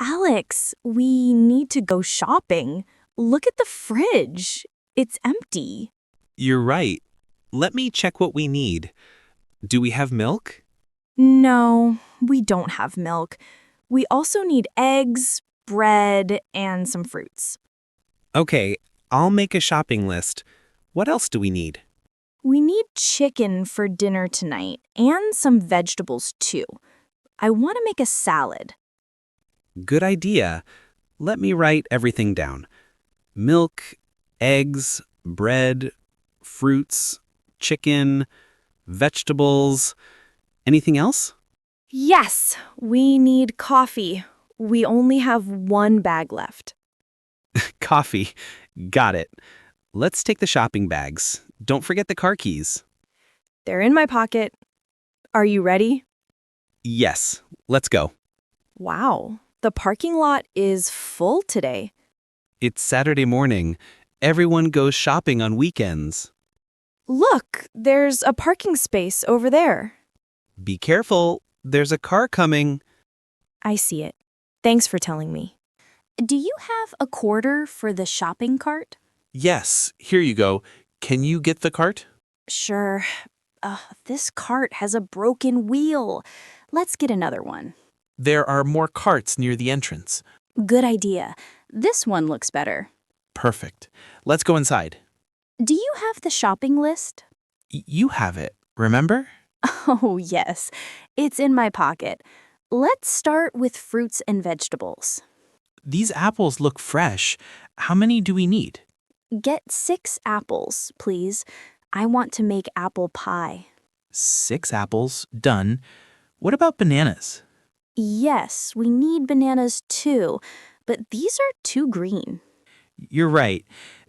Alex, we need to go shopping. Look at the fridge. It's empty. You're right. Let me check what we need. Do we have milk? No, we don't have milk. We also need eggs, bread, and some fruits. Okay, I'll make a shopping list. What else do we need? We need chicken for dinner tonight and some vegetables too. I want to make a salad. Good idea. Let me write everything down. Milk, eggs, bread, fruits, chicken, vegetables. Anything else? Yes, we need coffee. We only have one bag left. Coffee. Got it. Let's take the shopping bags. Don't forget the car keys. They're in my pocket. Are you ready? Yes, let's go. Wow, the parking lot is full today. It's Saturday morning. Everyone goes shopping on weekends. Look, there's a parking space over there. Be careful. There's a car coming. I see it. Thanks for telling me. Do you have a quarter for the shopping cart? Yes, here you go. Can you get the cart? Sure. This cart has a broken wheel. Let's get another one. There are more carts near the entrance. Good idea. This one looks better. Perfect. Let's go inside. Do you have the shopping list? You have it, remember? Oh, yes. It's in my pocket. Let's start with fruits and vegetables. These apples look fresh. How many do we need? Get 6 apples, please. I want to make apple pie. 6 apples, done. What about bananas? Yes, we need bananas too, but these are too green. You're right.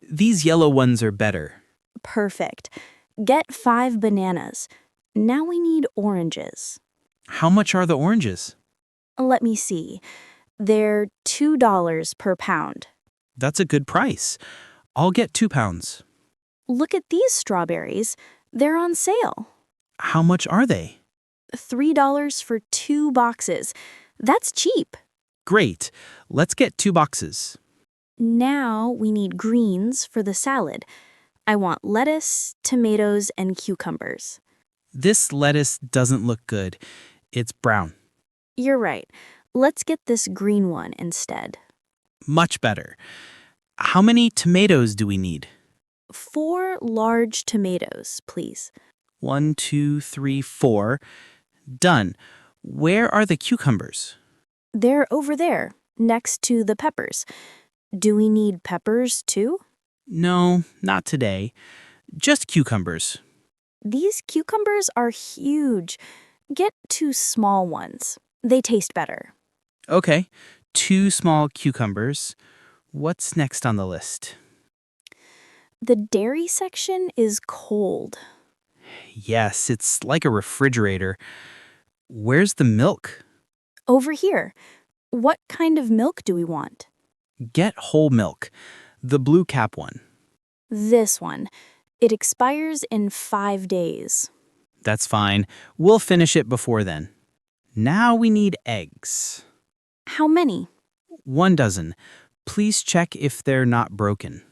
These yellow ones are better. Perfect. Get 5 bananas. Now we need oranges. How much are the oranges? Let me see. They're $2 per pound. That's a good price. I'll get 2 pounds. Look at these strawberries. They're on sale. How much are they? $3 for 2 boxes. That's cheap. Great. Let's get 2 boxes. Now we need greens for the salad. I want lettuce, tomatoes, and cucumbers. This lettuce doesn't look good. It's brown. You're right. Let's get this green one instead. Much better. How many tomatoes do we need? 4 large tomatoes, please. 1, 2, 3, 4. Done. Where are the cucumbers? They're over there, next to the peppers. Do we need peppers too? No, not today. Just cucumbers. These cucumbers are huge. Get 2 small ones. They taste better. Okay, 2 small cucumbers. What's next on the list? The dairy section is cold. Yes, it's like a refrigerator. Where's the milk? Over here. What kind of milk do we want? Get whole milk. The blue cap one. This one. It expires in 5 days. That's fine. We'll finish it before then. Now we need eggs. How many? 1 dozen. Please check if they're not broken.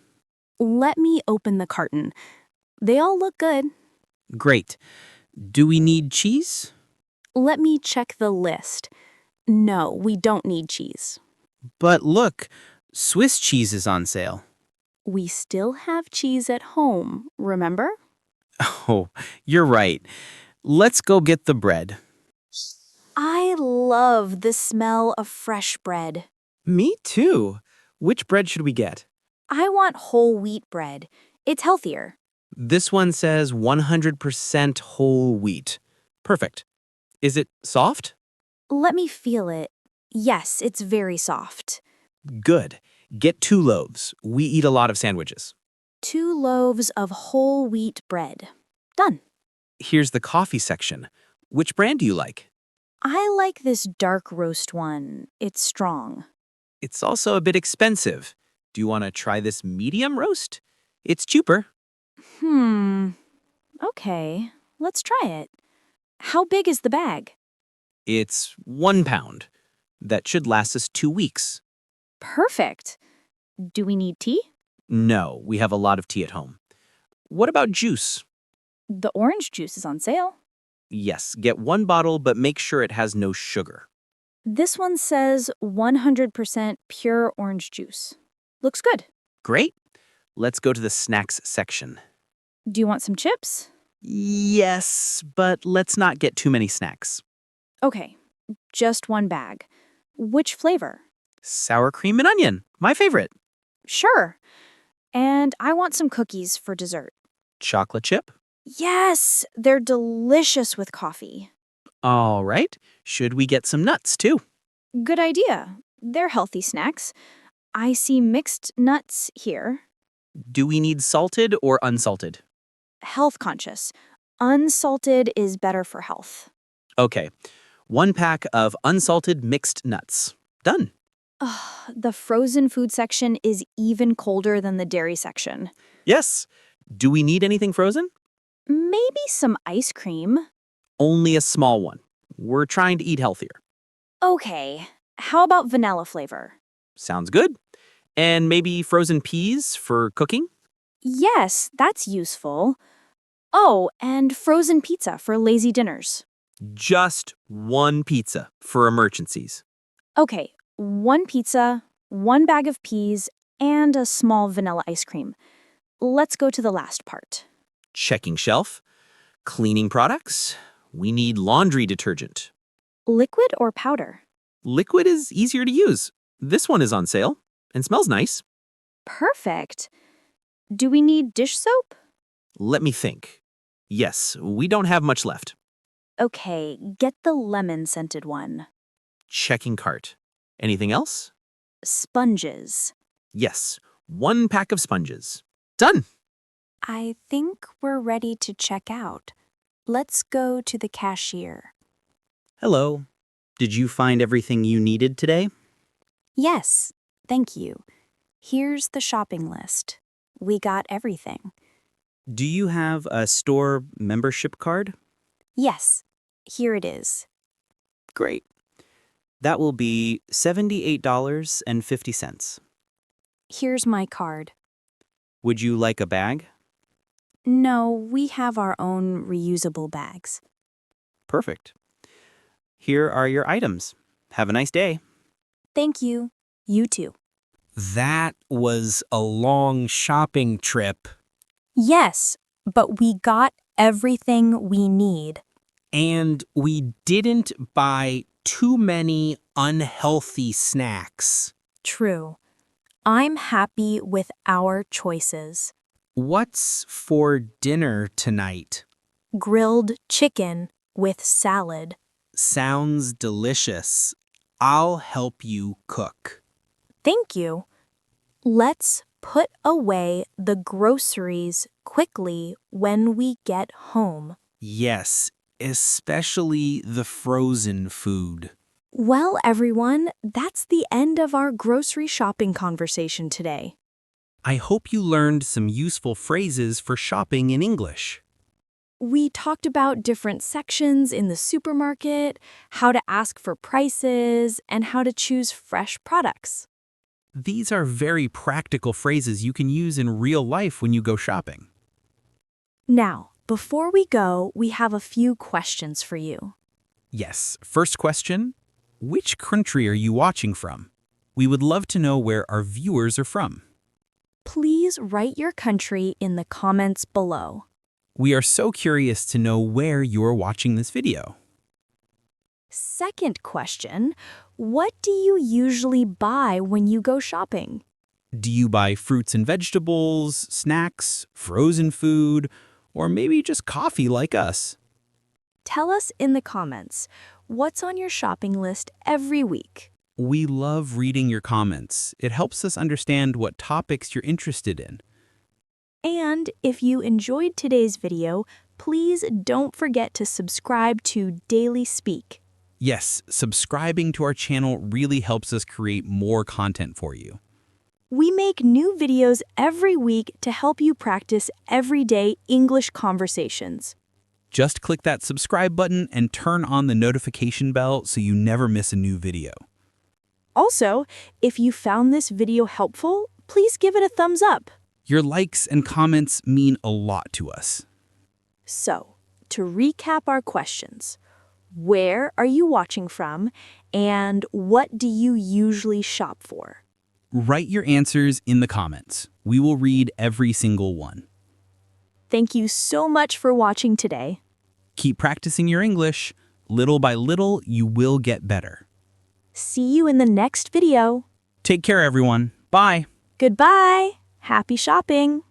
Let me open the carton. They all look good. Great. Do we need cheese? Let me check the list. No, we don't need cheese. But look, Swiss cheese is on sale. We still have cheese at home, remember? Oh, you're right. Let's go get the bread. I love the smell of fresh bread. Me too. Which bread should we get? I want whole wheat bread. It's healthier. This one says 100% whole wheat. Perfect. Is it soft? Let me feel it. Yes, it's very soft. Good. Get 2 loaves. We eat a lot of sandwiches. 2 loaves of whole wheat bread. Done. Here's the coffee section. Which brand do you like? I like this dark roast one. It's strong. It's also a bit expensive. Do you want to try this medium roast? It's cheaper. Okay, let's try it. How big is the bag? It's 1 pound. That should last us 2 weeks. Perfect. Do we need tea? No, we have a lot of tea at home. What about juice? The orange juice is on sale. Yes, get 1 bottle, but make sure it has no sugar. This one says 100% pure orange juice. Looks good. Great. Let's go to the snacks section. Do you want some chips? Yes, but let's not get too many snacks. Okay, just 1 bag. Which flavor? Sour cream and onion, my favorite. Sure. And I want some cookies for dessert. Chocolate chip? Yes, they're delicious with coffee. All right. Should we get some nuts too? Good idea. They're healthy snacks. I see mixed nuts here. Do we need salted or unsalted? Health conscious. Unsalted is better for health. Okay. 1 pack of unsalted mixed nuts. Done. Ugh, the frozen food section is even colder than the dairy section. Yes. Do we need anything frozen? Maybe some ice cream. Only a small one. We're trying to eat healthier. Okay, how about vanilla flavor? Sounds good. And maybe frozen peas for cooking? Yes, that's useful. Oh, and frozen pizza for lazy dinners. Just 1 pizza for emergencies. Okay, 1 pizza, 1 bag of peas, and a small vanilla ice cream. Let's go to the last part. Checking shelf. Cleaning products. We need laundry detergent. Liquid or powder? Liquid is easier to use. This one is on sale and smells nice. Perfect. Do we need dish soap? Let me think. Yes, we don't have much left. Okay, get the lemon-scented one. Checking cart. Anything else? Sponges. Yes, 1 pack of sponges. Done. I think we're ready to check out. Let's go to the cashier. Hello. Did you find everything you needed today? Yes, thank you. Here's the shopping list. We got everything. Do you have a store membership card? Yes, here it is. Great. That will be $78.50. Here's my card. Would you like a bag? No, we have our own reusable bags. Perfect. Here are your items. Have a nice day. Thank you. You too. That was a long shopping trip. Yes, but we got everything we need. And we didn't buy too many unhealthy snacks. True. I'm happy with our choices. What's for dinner tonight? Grilled chicken with salad. Sounds delicious. I'll help you cook. Thank you. Let's put away the groceries quickly when we get home. Yes, especially the frozen food. Well, everyone, that's the end of our grocery shopping conversation today. I hope you learned some useful phrases for shopping in English. We talked about different sections in the supermarket, how to ask for prices, and how to choose fresh products. These are very practical phrases you can use in real life when you go shopping. Now, before we go, we have a few questions for you. Yes, first question, which country are you watching from? We would love to know where our viewers are from. Please write your country in the comments below. We are so curious to know where you're watching this video. Second question, what do you usually buy when you go shopping? Do you buy fruits and vegetables, snacks, frozen food, or maybe just coffee like us? Tell us in the comments, what's on your shopping list every week? We love reading your comments. It helps us understand what topics you're interested in. And if you enjoyed today's video, please don't forget to subscribe to Daily Speak. Yes, subscribing to our channel really helps us create more content for you. We make new videos every week to help you practice everyday English conversations. Just click that subscribe button and turn on the notification bell so you never miss a new video. Also, if you found this video helpful, please give it a thumbs up. Your likes and comments mean a lot to us. So, to recap our questions, where are you watching from, and what do you usually shop for? Write your answers in the comments. We will read every single one. Thank you so much for watching today. Keep practicing your English. Little by little, you will get better. See you in the next video. Take care, everyone. Bye. Goodbye. Happy shopping.